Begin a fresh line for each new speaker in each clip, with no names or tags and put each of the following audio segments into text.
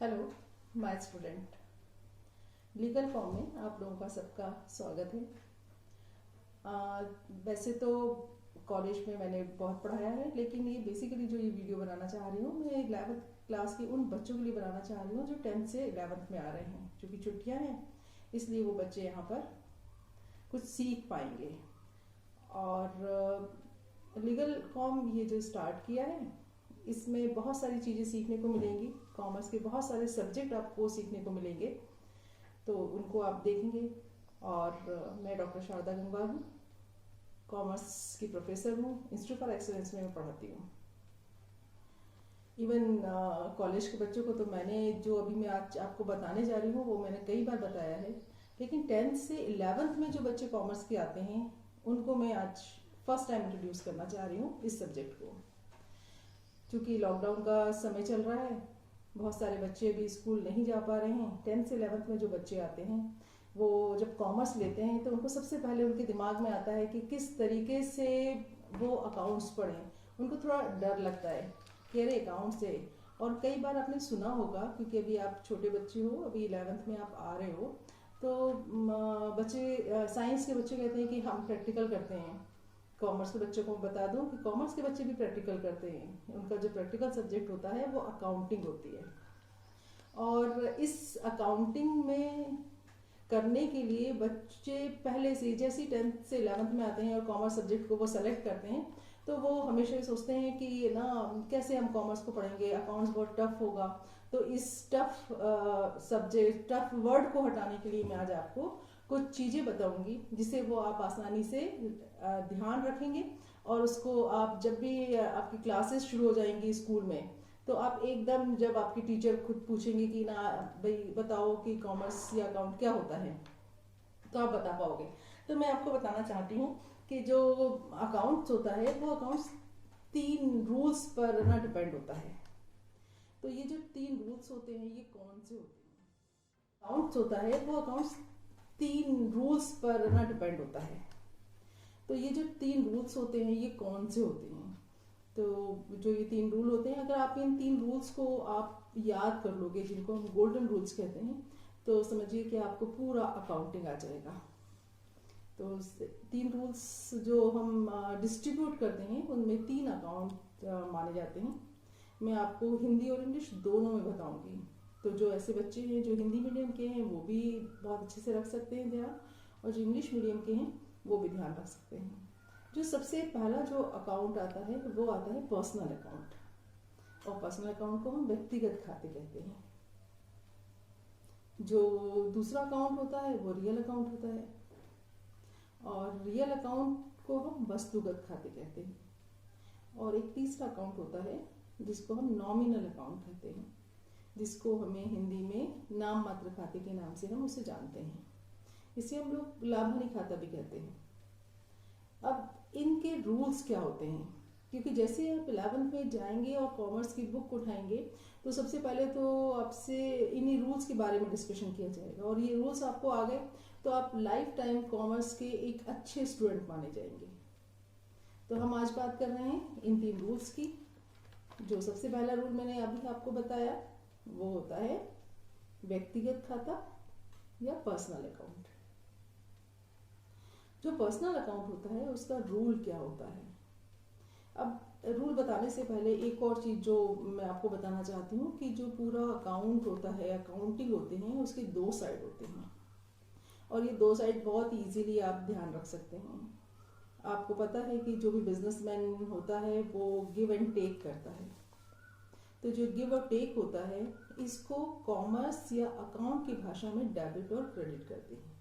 Hello my student. Legal form में आप लोगों का सबका स्वागत है। वैसे तो कॉलेज में मैंने बहुत पढ़ाया है, लेकिन ये बेसिकली जो ये वीडियो बनाना चाह रही हूँ मैं 11th क्लास के उन बच्चों के लिए बनाना चाह रही हूँ जो 10th से 11th में आ रहे हैं, क्योंकि छुट्टियाँ हैं इसलिए वो बच्चे यहाँ पर कुछ सीख पाएंगे। और लीगल फॉर्म ये जो स्टार्ट किया है इसमें बहुत सारी चीज़ें सीखने को मिलेंगी। कॉमर्स के बहुत सारे सब्जेक्ट आपको सीखने को मिलेंगे, तो उनको आप देखेंगे। और मैं डॉक्टर शारदा गंगवार हूँ, कॉमर्स की प्रोफेसर हूँ, इंस्टीट्यूट फॉर एक्सीलेंस में मैं पढ़ाती हूँ। इवन कॉलेज के बच्चों को तो मैंने जो अभी मैं आज आपको बताने जा रही हूँ वो मैंने कई बार बताया है, लेकिन 10th से 11th में जो बच्चे कॉमर्स के आते हैं उनको मैं आज फर्स्ट टाइम इंट्रोड्यूस करना चाह रही हूँ इस सब्जेक्ट को। क्योंकि लॉकडाउन का समय चल रहा है, बहुत सारे बच्चे भी स्कूल नहीं जा पा रहे हैं। 10th से 11th में जो बच्चे आते हैं वो जब कॉमर्स लेते हैं तो उनको सबसे पहले उनके दिमाग में आता है कि किस तरीके से वो अकाउंट्स पढ़ें। उनको थोड़ा डर लगता है कि अरे अकाउंट से। और कई बार आपने सुना होगा, क्योंकि अभी आप छोटे बच्चे हो, अभी 11th में आप आ रहे हो, तो बच्चे साइंस के बच्चे कहते हैं कि हम प्रैक्टिकल करते हैं। कॉमर्स के बच्चों को बता दूं कि कॉमर्स के बच्चे भी प्रैक्टिकल करते हैं। उनका जो प्रैक्टिकल सब्जेक्ट होता है वो अकाउंटिंग होती है। और इस अकाउंटिंग में करने के लिए बच्चे पहले से, जैसे 10th से 11th में आते हैं और कॉमर्स सब्जेक्ट को वो सेलेक्ट करते हैं, तो वो हमेशा ये सोचते हैं कि ना कैसे हम कॉमर्स को पढ़ेंगे, अकाउंट्स बहुत टफ होगा। तो इस टफ सब्जेक्ट, टफ वर्ड को हटाने के लिए मैं आज आपको कुछ चीज़ें बताऊंगी जिसे वो आप आसानी से ध्यान रखेंगे। और उसको आप जब भी आपकी क्लासेस शुरू हो जाएंगी स्कूल में, तो आप एकदम, जब आपकी टीचर खुद पूछेंगे कि ना भाई बताओ कि कॉमर्स या अकाउंट क्या होता है, तो आप बता पाओगे। तो मैं आपको बताना चाहती हूँ कि जो अकाउंट्स होता है वो अकाउंट्स 3 रूल्स पर ना डिपेंड होता है। तो ये जो 3 रूल्स होते हैं ये कौन से होते हैं? अकाउंट्स होता है वो अकाउंट्स 3 रूल्स पर ना डिपेंड होता है। तो ये जो 3 रूल्स होते हैं ये कौन से होते हैं? तो जो ये 3 रूल होते हैं, अगर आप इन 3 रूल्स को आप याद कर लोगे, जिनको हम गोल्डन रूल्स कहते हैं, तो समझिए कि आपको पूरा अकाउंटिंग आ जाएगा। तो 3 रूल्स जो हम डिस्ट्रीब्यूट करते हैं उनमें 3 अकाउंट माने जाते हैं। मैं आपको हिंदी और इंग्लिश दोनों में बताऊंगी। तो जो ऐसे बच्चे हैं जो हिंदी मीडियम के हैं वो भी बहुत अच्छे से रख सकते हैं ध्यान, और जो इंग्लिश मीडियम के हैं वो भी ध्यान रख सकते हैं। जो सबसे पहला जो अकाउंट आता है वो आता है पर्सनल अकाउंट। और पर्सनल अकाउंट को हम व्यक्तिगत खाते कहते हैं। जो दूसरा अकाउंट होता है वो रियल अकाउंट होता है, और रियल अकाउंट को हम वस्तुगत खाते कहते हैं। और एक तीसरा अकाउंट होता है जिसको हम नॉमिनल अकाउंट कहते हैं, जिसको हमें हिंदी में नाम मात्र खाते के नाम से हम उसे जानते हैं। इसे हम लोग लाभ हानि खाता भी कहते हैं। अब इनके रूल्स क्या होते हैं? क्योंकि जैसे आप 11th में जाएंगे और कॉमर्स की बुक उठाएंगे तो सबसे पहले तो आपसे इन्हीं रूल्स के बारे में डिस्कशन किया जाएगा, और ये रूल्स आपको आ गए तो आप लाइफ टाइम कॉमर्स के एक अच्छे स्टूडेंट माने जाएंगे। तो हम आज बात कर रहे हैं इन 3 रूल्स की। जो सबसे पहला रूल मैंने अभी आपको बताया वो होता है व्यक्तिगत खाता या पर्सनल अकाउंट। जो पर्सनल अकाउंट होता है उसका रूल क्या होता है? अब रूल बताने से पहले एक और चीज़ जो मैं आपको बताना चाहती हूँ कि जो पूरा अकाउंट होता है, अकाउंटिंग होते हैं, उसके 2 साइड होते हैं। और ये 2 साइड बहुत इजीली आप ध्यान रख सकते हैं। आपको पता है कि जो भी बिजनेसमैन होता है वो गिव एंड टेक करता है। तो जो गिव और टेक होता है इसको कॉमर्स या अकाउंट की भाषा में डेबिट और क्रेडिट करते हैं।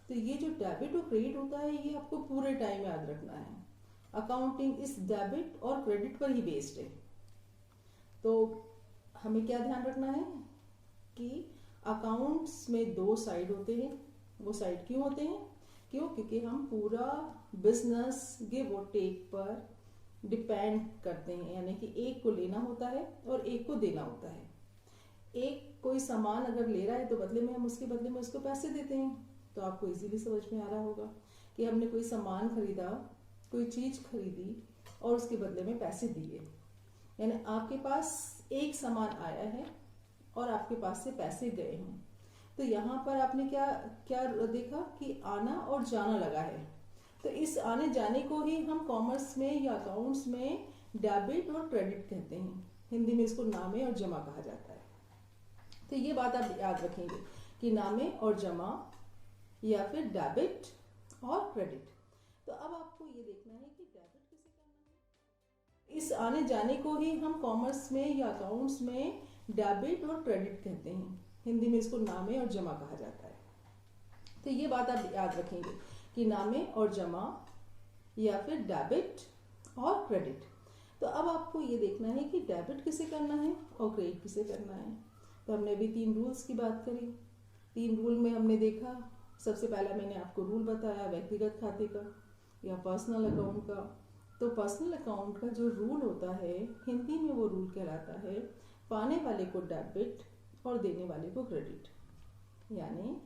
तो ये जो डेबिट और क्रेडिट होता है ये आपको पूरे टाइम याद रखना है। अकाउंटिंग इस डेबिट और क्रेडिट पर ही बेस्ड है। तो हमें क्या ध्यान रखना है कि अकाउंट्स में 2 साइड होते हैं। वो साइड क्यों होते हैं? क्योंकि हम पूरा बिजनेस गिव और टेक पर डिपेंड करते हैं, यानी कि एक को लेना होता है और एक को देना होता है। एक कोई सामान अगर ले रहा है तो बदले में हम उसके बदले में उसको पैसे देते हैं। तो आपको इजीली समझ में आ रहा होगा कि हमने कोई सामान खरीदा, कोई चीज खरीदी और उसके बदले में पैसे दिए। यानी आपके पास एक सामान आया है और आपके पास से पैसे गए हैं। तो यहाँ पर आपने क्या क्या देखा कि आना और जाना लगा है। तो इस आने जाने को ही हम कॉमर्स में या अकाउंट्स में डेबिट और क्रेडिट कहते हैं। हिंदी में इसको नामे और जमा कहा जाता है। तो ये बात आप याद रखेंगे कि नामे और जमा या फिर डेबिट और क्रेडिट। तो अब आपको ये देखना है कि डेबिट किसे करना है। इस आने जाने को ही हम कॉमर्स में या अकाउंट्स में डेबिट और क्रेडिट कहते हैं। हिंदी में इसको नामे और जमा कहा जाता है। तो ये बात आप याद रखेंगे कि नामे और जमा या फिर डेबिट और क्रेडिट। तो अब आपको ये देखना है कि डेबिट किसे करना है और क्रेडिट किसे करना है। तो हमने अभी 3 रूल्स की बात करी। 3 रूल में हमने देखा, सबसे पहला मैंने आपको रूल बताया व्यक्तिगत खाते का या पर्सनल अकाउंट का। तो पर्सनल अकाउंट का जो रूल होता है हिंदी में वो रूल कहलाता है पाने वाले को डेबिट और देने वाले को क्रेडिट। यानी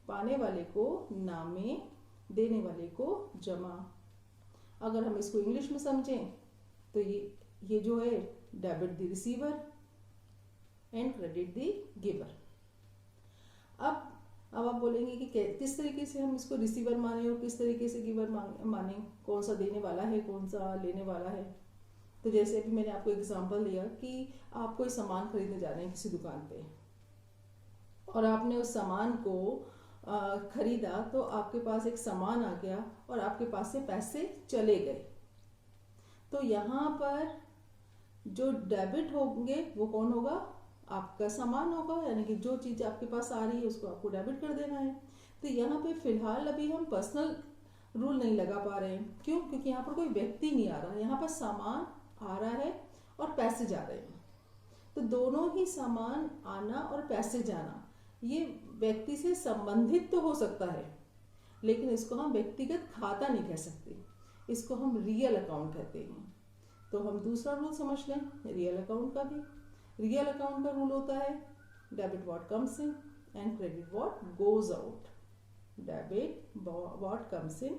पाने वाले को नामे, देने वाले को जमा। अगर हम इसको इंग्लिश में समझें तो ये जो है debit the receiver and credit the giver. अब आप बोलेंगे कि किस तरीके से हम इसको रिसीवर माने और किस तरीके से गिवर माने, कौन सा देने वाला है कौन सा लेने वाला है। तो जैसे अभी मैंने आपको एग्जांपल दिया कि आप कोई सामान खरीदने जा रहे हैं किसी दुकान पे और आपने उस सामान को खरीदा, तो आपके पास एक सामान आ गया और आपके पास से पैसे चले गए। तो यहाँ पर जो डेबिट होंगे वो कौन होगा, आपका सामान होगा, यानी कि जो चीज़ आपके पास आ रही है उसको आपको डेबिट कर देना है। तो यहाँ पे फिलहाल अभी हम पर्सनल रूल नहीं लगा पा रहे हैं। क्यों? क्योंकि यहाँ पर कोई व्यक्ति नहीं आ रहा, यहाँ पर सामान आ रहा है और पैसे जा रहे हैं। तो दोनों ही सामान आना और पैसे जाना ये व्यक्ति से संबंधित तो हो सकता है, लेकिन इसको हम व्यक्तिगत खाता नहीं कह सकते, इसको हम रियल अकाउंट कहते हैं। तो हम दूसरा रूल समझ लें रियल अकाउंट का भी। रियल अकाउंट का रूल होता है debit what comes in and credit what goes out. Debit what comes in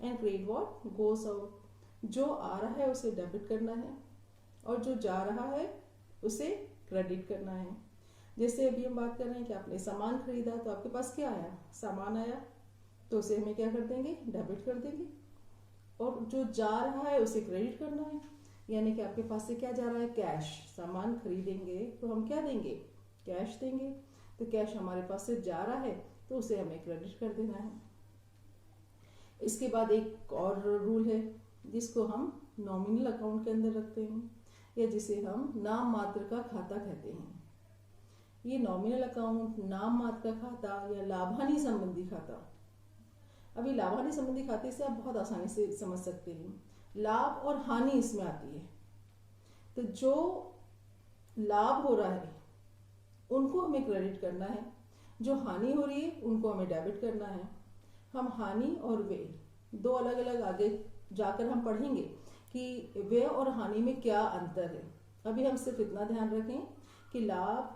and credit what goes out. जो आ रहा है उसे डेबिट करना है और जो जा रहा है उसे क्रेडिट करना है। जैसे अभी हम बात कर रहे हैं कि आपने सामान खरीदा, तो आपके पास क्या आया, सामान आया, तो उसे हमें क्या कर देंगे, डेबिट कर देंगे। और जो जा रहा है उसे क्रेडिट करना है, यानी कि आपके पास से क्या जा रहा है, कैश। सामान खरीदेंगे तो हम क्या देंगे, कैश देंगे। तो कैश हमारे पास से जा रहा है तो उसे हमें क्रेडिट कर देना है। इसके बाद एक और रूल है जिसको हम नॉमिनल अकाउंट के अंदर रखते हैं या जिसे हम नाम मात्र का खाता कहते हैं। ये नॉमिनल अकाउंट, नाम मात्र का खाता या लाभानी संबंधी खाता। अभी लाभानी संबंधी खाते से आप बहुत आसानी से समझ सकते हैं, लाभ और हानि इसमें आती है। तो जो लाभ हो रहा है उनको हमें क्रेडिट करना है, जो हानि हो रही है उनको हमें डेबिट करना है। हम हानि और व्यय दो अलग अलग आगे जाकर हम पढ़ेंगे कि व्यय और हानि में क्या अंतर है। अभी हम सिर्फ इतना ध्यान रखें कि लाभ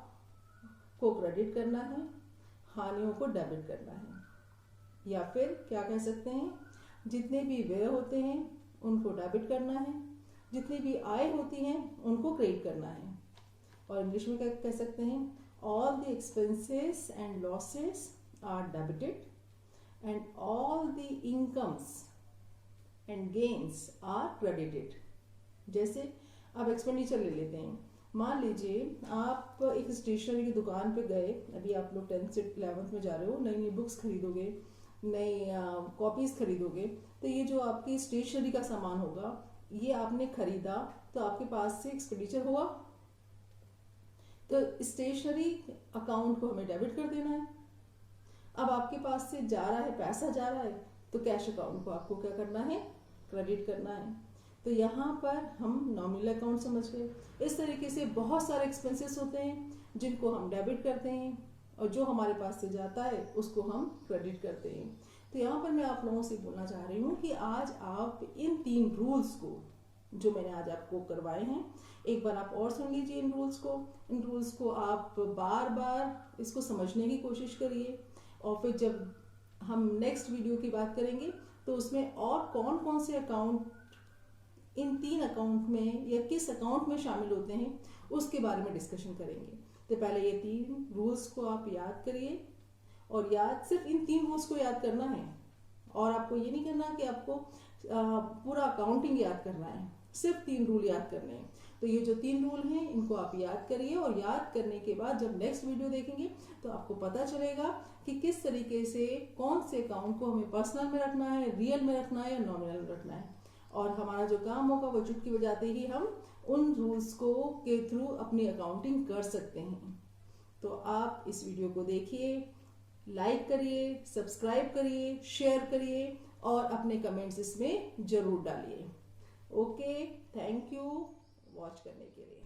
को क्रेडिट करना है, हानियों को डेबिट करना है। या फिर क्या कह सकते हैं, जितने भी व्यय होते हैं उनको डेबिट करना है, जितनी भी आय होती हैं उनको क्रेडिट करना है। और इंग्लिश में क्या कह सकते हैं, all the expenses and losses are debited and all the incomes and gains are credited. जैसे अब एक्सपेंडिचर ले लेते हैं। मान लीजिए आप एक स्टेशनरी की दुकान पे गए, अभी आप लोग 10th से 11th में जा रहे हो, नई नई बुक्स खरीदोगे, नई कॉपीज खरीदोगे। तो ये जो आपकी स्टेशनरी का सामान होगा ये आपने खरीदा, तो आपके पास से एक्सपेंडिचर हुआ, तो स्टेशनरी अकाउंट को हमें डेबिट कर देना है। अब आपके पास से जा रहा है, पैसा जा रहा है, तो कैश अकाउंट को आपको क्या करना है, क्रेडिट करना है। तो यहाँ पर हम नॉमिनल अकाउंट समझ गए। इस तरीके से बहुत सारे एक्सपेंसेस होते हैं जिनको हम डेबिट करते हैं और जो हमारे पास से जाता है उसको हम क्रेडिट करते हैं। तो यहाँ पर मैं आप लोगों से बोलना चाह रही हूँ कि आज आप इन 3 रूल्स को जो मैंने आज आपको करवाए हैं, एक बार आप और सुन लीजिए इन रूल्स को आप बार बार इसको समझने की कोशिश करिए। और फिर जब हम नेक्स्ट वीडियो की बात करेंगे तो उसमें और कौन कौन से अकाउंट इन 3 अकाउंट में या किस अकाउंट में शामिल होते हैं उसके बारे में डिस्कशन करेंगे। तो पहले ये 3 रूल्स को आप याद करिए, और सिर्फ इन 3 रूल्स को याद करना है, और आपको ये नहीं करना कि आपको पूरा अकाउंटिंग याद करना है, सिर्फ 3 रूल याद करने हैं। तो ये जो 3 रूल हैं इनको आप याद करिए, और याद करने के बाद जब नेक्स्ट वीडियो देखेंगे तो आपको पता चलेगा कि किस तरीके से कौन से अकाउंट को हमें पर्सनल में रखना है, रियल में रखना है या नॉमिनल में रखना है। और हमारा जो काम होगा वो चुटकी बजाते ही हम उन रूल्स को के थ्रू अपनी अकाउंटिंग कर सकते हैं। तो आप इस वीडियो को देखिए, लाइक करिए, सब्सक्राइब करिए, शेयर करिए और अपने कमेंट्स इसमें जरूर डालिए। ओके, थैंक यू वॉच करने के लिए।